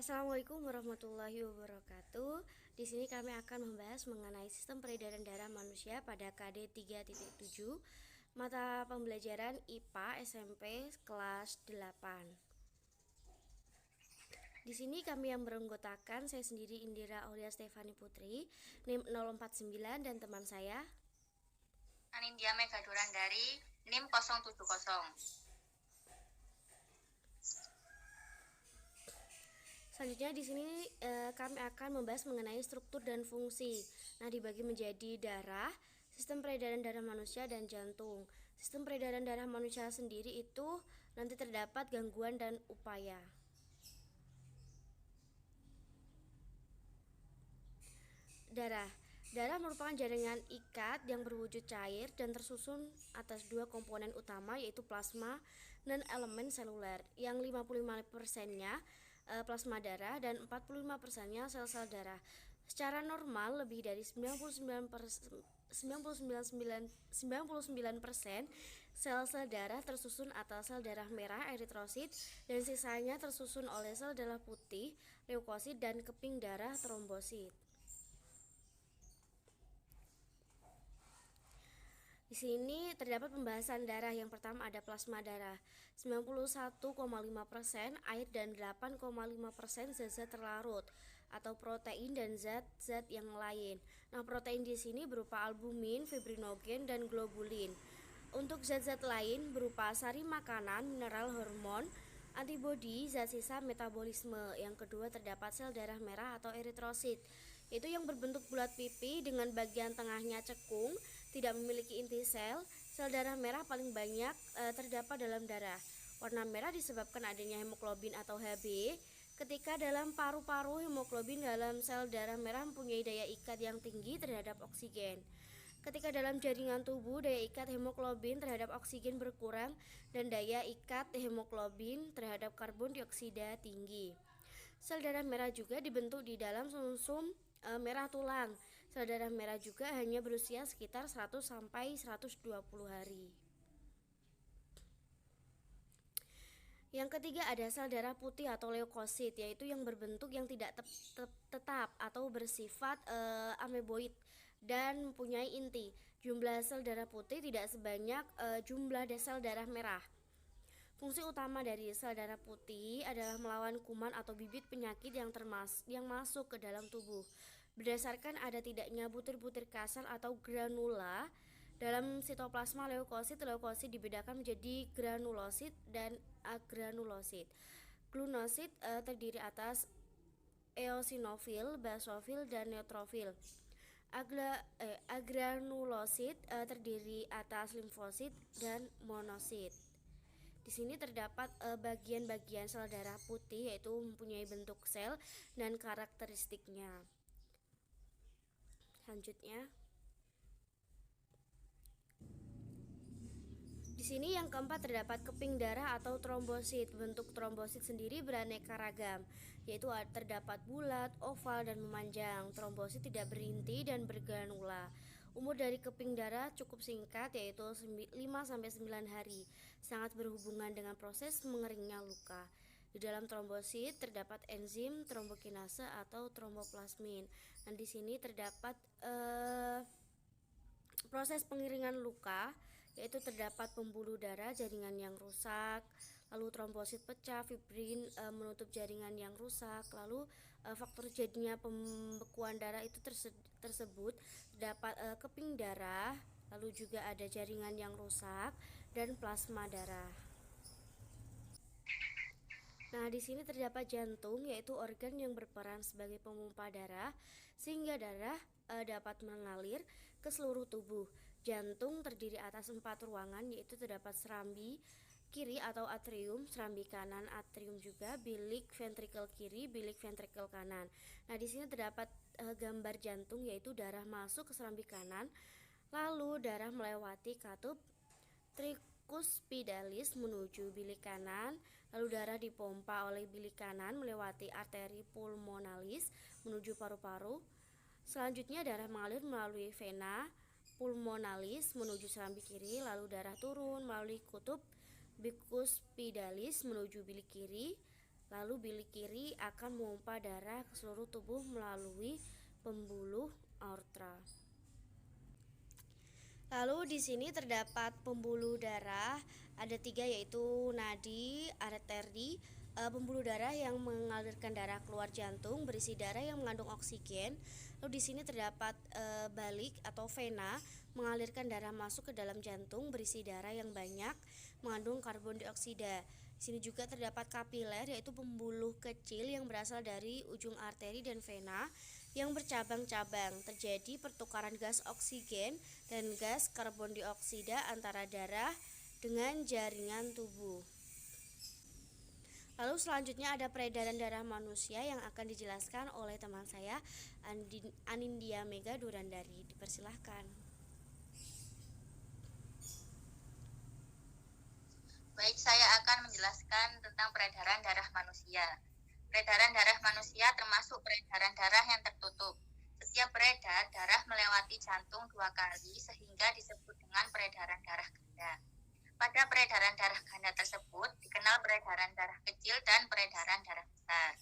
Assalamualaikum warahmatullahi wabarakatuh. Di sini kami akan membahas mengenai sistem peredaran darah manusia pada KD 3.7 mata pembelajaran IPA SMP kelas 8. Di sini kami yang beranggotakan saya sendiri Indira Aulia Stefani Putri, NIM 049 dan teman saya Anindya Megaduran dari NIM 070. Selanjutnya di sini kami akan membahas mengenai struktur dan fungsi. Nah, dibagi menjadi darah, sistem peredaran darah manusia dan jantung. Sistem peredaran darah manusia sendiri itu nanti terdapat gangguan dan upaya. Darah. Darah merupakan jaringan ikat yang berwujud cair dan tersusun atas dua komponen utama yaitu plasma dan elemen seluler yang 55%-nya plasma darah dan 45%-nya sel-sel darah. Secara normal lebih dari 99% sel-sel darah tersusun atas sel darah merah eritrosit dan sisanya tersusun oleh sel darah putih leukosit dan keping darah trombosit. Di sini terdapat pembahasan darah. Yang pertama ada plasma darah. 91,5% air dan 8,5% zat-zat terlarut atau protein dan zat-zat yang lain. Nah, protein di sini berupa albumin, fibrinogen dan globulin. Untuk zat-zat lain berupa sari makanan, mineral, hormon, antibodi, zat sisa metabolisme. Yang kedua terdapat sel darah merah atau eritrosit, yaitu yang berbentuk bulat pipi dengan bagian tengahnya cekung, tidak memiliki inti sel. Sel darah merah paling banyak terdapat dalam darah. Warna merah disebabkan adanya hemoglobin atau Hb. Ketika dalam paru-paru, hemoglobin dalam sel darah merah mempunyai daya ikat yang tinggi terhadap oksigen. Ketika dalam jaringan tubuh, daya ikat hemoglobin terhadap oksigen berkurang dan daya ikat hemoglobin terhadap karbon dioksida tinggi. Sel darah merah juga dibentuk di dalam sumsum merah tulang. Sel darah merah juga hanya berusia sekitar 100 sampai 120 hari. Yang ketiga ada sel darah putih atau leukosit, yaitu yang berbentuk yang tidak tetap atau bersifat ameboid dan mempunyai inti. Jumlah sel darah putih tidak sebanyak jumlah sel darah merah. Fungsi utama dari sel darah putih adalah melawan kuman atau bibit penyakit yang masuk ke dalam tubuh. Berdasarkan ada tidaknya butir-butir kasar atau granula dalam sitoplasma leukosit dibedakan menjadi granulosit dan agranulosit. Glunosit terdiri atas eosinofil, basofil, dan neutrofil. Agranulosit terdiri atas limfosit dan monosit. Di sini terdapat bagian-bagian sel darah putih, yaitu mempunyai bentuk sel dan karakteristiknya. Selanjutnya, di sini yang keempat terdapat keping darah atau trombosit. Bentuk trombosit sendiri beraneka ragam, yaitu terdapat bulat, oval, dan memanjang. Trombosit tidak berinti dan bergranula. Umur dari keping darah cukup singkat, yaitu 5-9 hari. Sangat berhubungan dengan proses mengeringnya luka. Di dalam trombosit terdapat enzim trombokinase atau tromboplasmin. Dan di sini terdapat proses pengiringan luka, yaitu terdapat pembuluh darah, jaringan yang rusak, lalu trombosit pecah, fibrin menutup jaringan yang rusak, lalu faktor jadinya pembekuan darah itu tersebut terdapat keping darah, lalu juga ada jaringan yang rusak dan plasma darah. Nah, di sini terdapat jantung, yaitu organ yang berperan sebagai pemompa darah sehingga darah dapat mengalir ke seluruh tubuh. Jantung terdiri atas 4 ruangan, yaitu terdapat serambi kiri atau atrium, serambi kanan atrium juga, bilik ventrikel kiri, bilik ventrikel kanan. Nah, di sini terdapat gambar jantung, yaitu darah masuk ke serambi kanan, lalu darah melewati katup tricuspidalis menuju bilik kanan, lalu darah dipompa oleh bilik kanan melewati arteri pulmonalis menuju paru-paru. Selanjutnya darah mengalir melalui vena pulmonalis menuju serambi kiri, lalu darah turun melalui kutub bicuspidalis menuju bilik kiri, Lalu bilik kiri akan memompa darah ke seluruh tubuh melalui pembuluh aorta. Lalu di sini terdapat pembuluh darah, ada 3 yaitu nadi, arteri, pembuluh darah yang mengalirkan darah keluar jantung, berisi darah yang mengandung oksigen. Lalu di sini terdapat balik atau vena, mengalirkan darah masuk ke dalam jantung, berisi darah yang banyak, mengandung karbon dioksida. Di sini juga terdapat kapiler, yaitu pembuluh kecil yang berasal dari ujung arteri dan vena yang bercabang-cabang. Terjadi pertukaran gas oksigen dan gas karbon dioksida antara darah dengan jaringan tubuh. Lalu selanjutnya ada peredaran darah manusia yang akan dijelaskan oleh teman saya, Anindya Mega Durandari. Dipersilahkan. Baik, saya akan menjelaskan tentang peredaran darah manusia. Peredaran darah manusia termasuk peredaran darah yang tertutup. Setiap beredar, darah melewati jantung 2 kali sehingga disebut dengan peredaran darah ganda. Pada peredaran darah ganda tersebut dikenal peredaran darah kecil dan peredaran darah besar.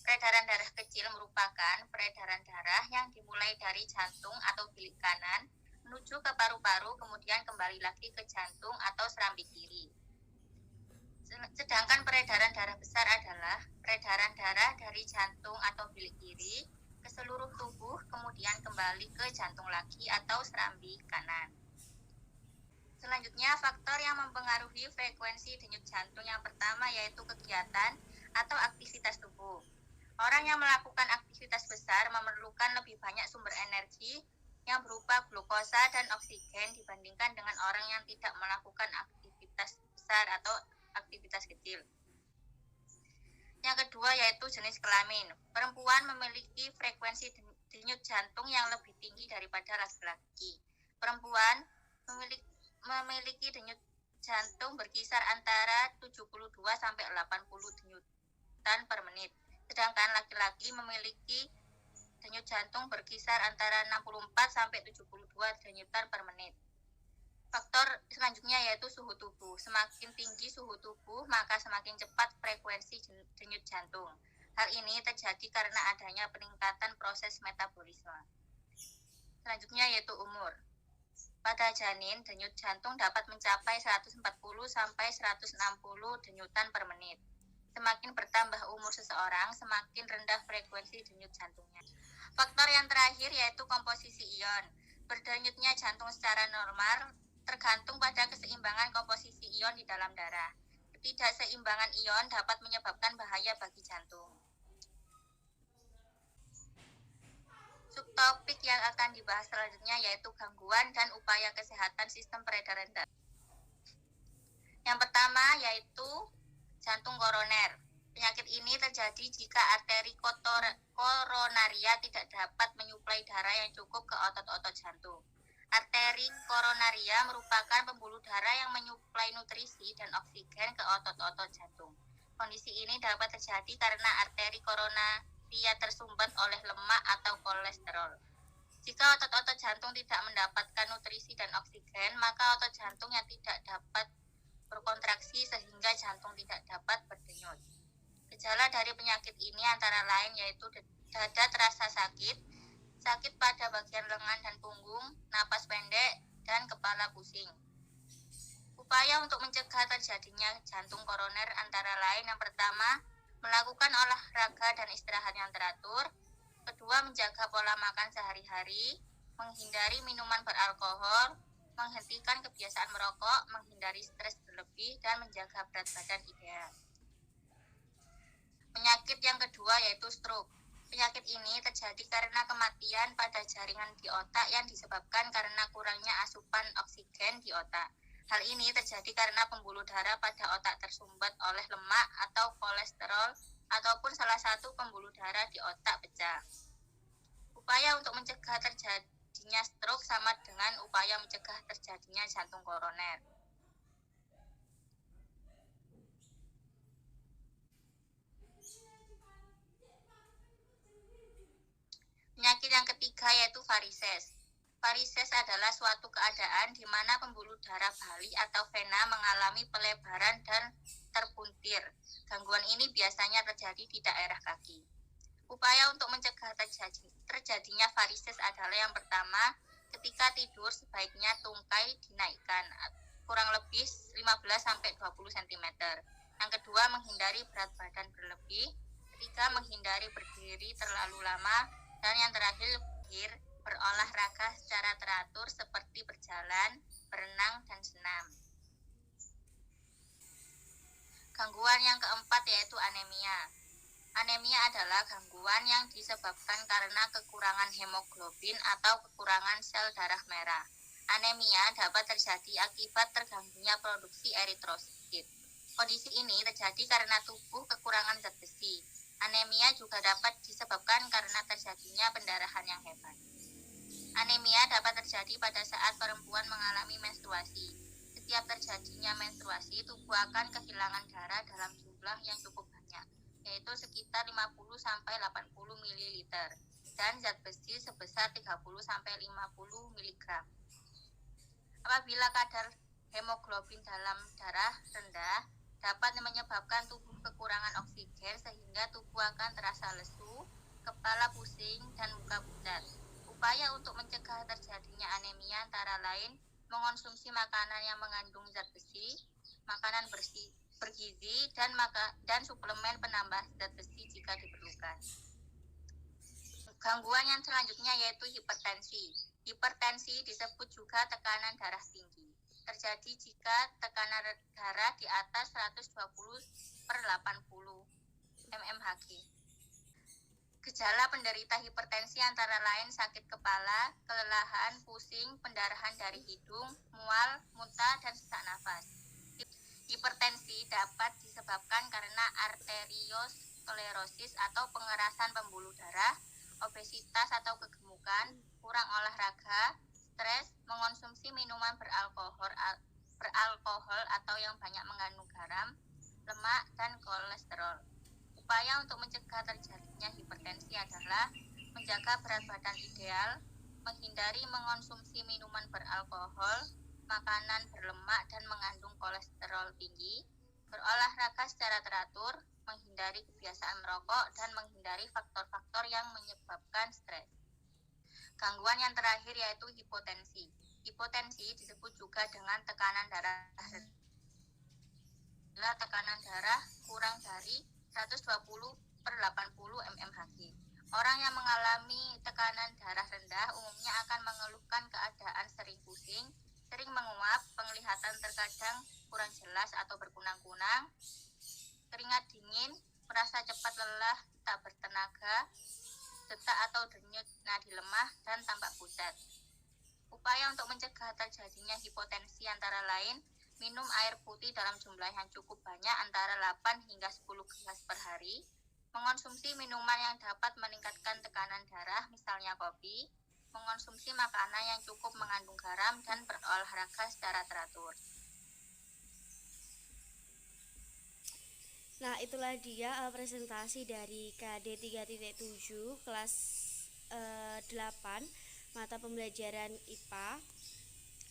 Peredaran darah kecil merupakan peredaran darah yang dimulai dari jantung atau bilik kanan menuju ke paru-paru, kemudian kembali lagi ke jantung atau serambi kiri. Sedangkan peredaran darah besar adalah peredaran darah dari jantung atau bilik kiri ke seluruh tubuh, kemudian kembali ke jantung lagi atau serambi kanan. Selanjutnya, faktor yang mempengaruhi frekuensi denyut jantung yang pertama yaitu kegiatan atau aktivitas tubuh. Orang yang melakukan aktivitas besar memerlukan lebih banyak sumber energi yang berupa glukosa dan oksigen dibandingkan dengan orang yang tidak melakukan aktivitas besar atau aktivitas kecil. Yang kedua yaitu jenis kelamin. Perempuan memiliki frekuensi denyut jantung yang lebih tinggi daripada laki-laki. Perempuan memiliki denyut jantung berkisar antara 72 sampai 80 denyutan per menit. Sedangkan laki-laki memiliki denyut jantung berkisar antara 64 sampai 72 denyutan per menit. Faktor selanjutnya yaitu suhu tubuh. Semakin tinggi suhu tubuh, maka semakin cepat frekuensi denyut jantung. Hal ini terjadi karena adanya peningkatan proses metabolisme. Selanjutnya yaitu umur. Pada janin, denyut jantung dapat mencapai 140 sampai 160 denyutan per menit. Semakin bertambah umur seseorang, semakin rendah frekuensi denyut jantungnya. Faktor yang terakhir yaitu komposisi ion. Berdenyutnya jantung secara normal tergantung pada keseimbangan komposisi ion di dalam darah. Ketidakseimbangan ion dapat menyebabkan bahaya bagi jantung. Subtopik yang akan dibahas selanjutnya yaitu gangguan dan upaya kesehatan sistem peredaran darah. Yang pertama yaitu jantung koroner. Penyakit ini terjadi jika arteri koronaria tidak dapat menyuplai darah yang cukup ke otot-otot jantung. Arteri koronaria merupakan pembuluh darah yang menyuplai nutrisi dan oksigen ke otot-otot jantung. Kondisi ini dapat terjadi karena arteri koronaria tersumbat oleh lemak atau kolesterol. Jika otot-otot jantung tidak mendapatkan nutrisi dan oksigen, maka otot jantung yang tidak dapat berkontraksi sehingga jantung tidak dapat berdenyut. Gejala dari penyakit ini antara lain yaitu dada terasa sakit, sakit pada bagian lengan dan punggung, napas pendek, dan kepala pusing. Upaya untuk mencegah terjadinya jantung koroner antara lain yang pertama, melakukan olahraga dan istirahat yang teratur. Kedua, menjaga pola makan sehari-hari, menghindari minuman beralkohol, menghentikan kebiasaan merokok, menghindari stres berlebih, dan menjaga berat badan ideal. Penyakit yang kedua yaitu stroke. Penyakit ini terjadi karena kematian pada jaringan di otak yang disebabkan karena kurangnya asupan oksigen di otak. Hal ini terjadi karena pembuluh darah pada otak tersumbat oleh lemak atau kolesterol ataupun salah satu pembuluh darah di otak pecah. Upaya untuk mencegah terjadinya stroke sama dengan upaya mencegah terjadinya jantung koroner. Penyakit yang ketiga yaitu varises. Varises adalah suatu keadaan di mana pembuluh darah bali atau vena mengalami pelebaran dan terpuntir. Gangguan ini biasanya terjadi di daerah kaki. Upaya untuk mencegah terjadinya varises adalah yang pertama, ketika tidur sebaiknya tungkai dinaikkan kurang lebih 15-20 cm. Yang kedua, menghindari berat badan berlebih. Ketiga, menghindari berdiri terlalu lama. Dan yang terakhir, berolahraga secara teratur seperti berjalan, berenang, dan senam. Gangguan yang keempat yaitu anemia. Anemia adalah gangguan yang disebabkan karena kekurangan hemoglobin atau kekurangan sel darah merah. Anemia dapat terjadi akibat terganggunya produksi eritrosit. Kondisi ini terjadi karena tubuh kekurangan zat besi. Anemia juga dapat disebabkan karena terjadinya pendarahan yang hebat. Anemia dapat terjadi pada saat perempuan mengalami menstruasi. Setiap terjadinya menstruasi, tubuh akan kehilangan darah dalam jumlah yang cukup banyak, yaitu sekitar 50-80 ml, dan zat besi sebesar 30-50 mg. Apabila kadar hemoglobin dalam darah rendah, dapat menyebabkan tubuh kekurangan oksigen sehingga tubuh akan terasa lesu, kepala pusing, dan muka pucat. Upaya untuk mencegah terjadinya anemia antara lain mengonsumsi makanan yang mengandung zat besi, makanan bergizi, dan suplemen penambah zat besi jika diperlukan. Gangguan yang selanjutnya yaitu hipertensi. Hipertensi disebut juga tekanan darah tinggi. Terjadi jika tekanan darah di atas 120/80 mmHg. Gejala penderita hipertensi antara lain sakit kepala, kelelahan, pusing, pendarahan dari hidung, mual, muntah, dan sesak nafas. Hipertensi dapat disebabkan karena arteriosklerosis atau pengerasan pembuluh darah, obesitas atau kegemukan, kurang olahraga, stres, mengonsumsi minuman beralkohol atau yang banyak mengandung garam, lemak, dan kolesterol. Upaya untuk mencegah terjadinya hipertensi adalah menjaga berat badan ideal, menghindari mengonsumsi minuman beralkohol, makanan berlemak dan mengandung kolesterol tinggi, berolahraga secara teratur, menghindari kebiasaan merokok, dan menghindari faktor-faktor yang menyebabkan stres. Gangguan yang terakhir yaitu hipotensi. Hipotensi disebut juga dengan tekanan darah rendah. Tekanan darah kurang dari 120/80 mmHg. Orang yang mengalami tekanan darah rendah umumnya akan mengeluhkan keadaan sering pusing, sering menguap, penglihatan terkadang kurang jelas atau berkunang-kunang, keringat dingin, merasa cepat lelah, tak bertenaga, detak atau denyut nadi lemah, dan tampak pucat. Upaya untuk mencegah terjadinya hipotensi antara lain minum air putih dalam jumlah yang cukup banyak antara 8 hingga 10 gelas per hari, mengonsumsi minuman yang dapat meningkatkan tekanan darah, misalnya kopi, mengonsumsi makanan yang cukup mengandung garam, dan berolahraga secara teratur. Nah, itulah dia presentasi dari KD 3.7 kelas 8 mata pembelajaran IPA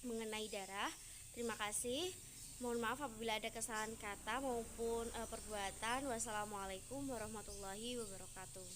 mengenai darah. Terima kasih. Mohon maaf apabila ada kesalahan kata maupun perbuatan. Wassalamualaikum warahmatullahi wabarakatuh.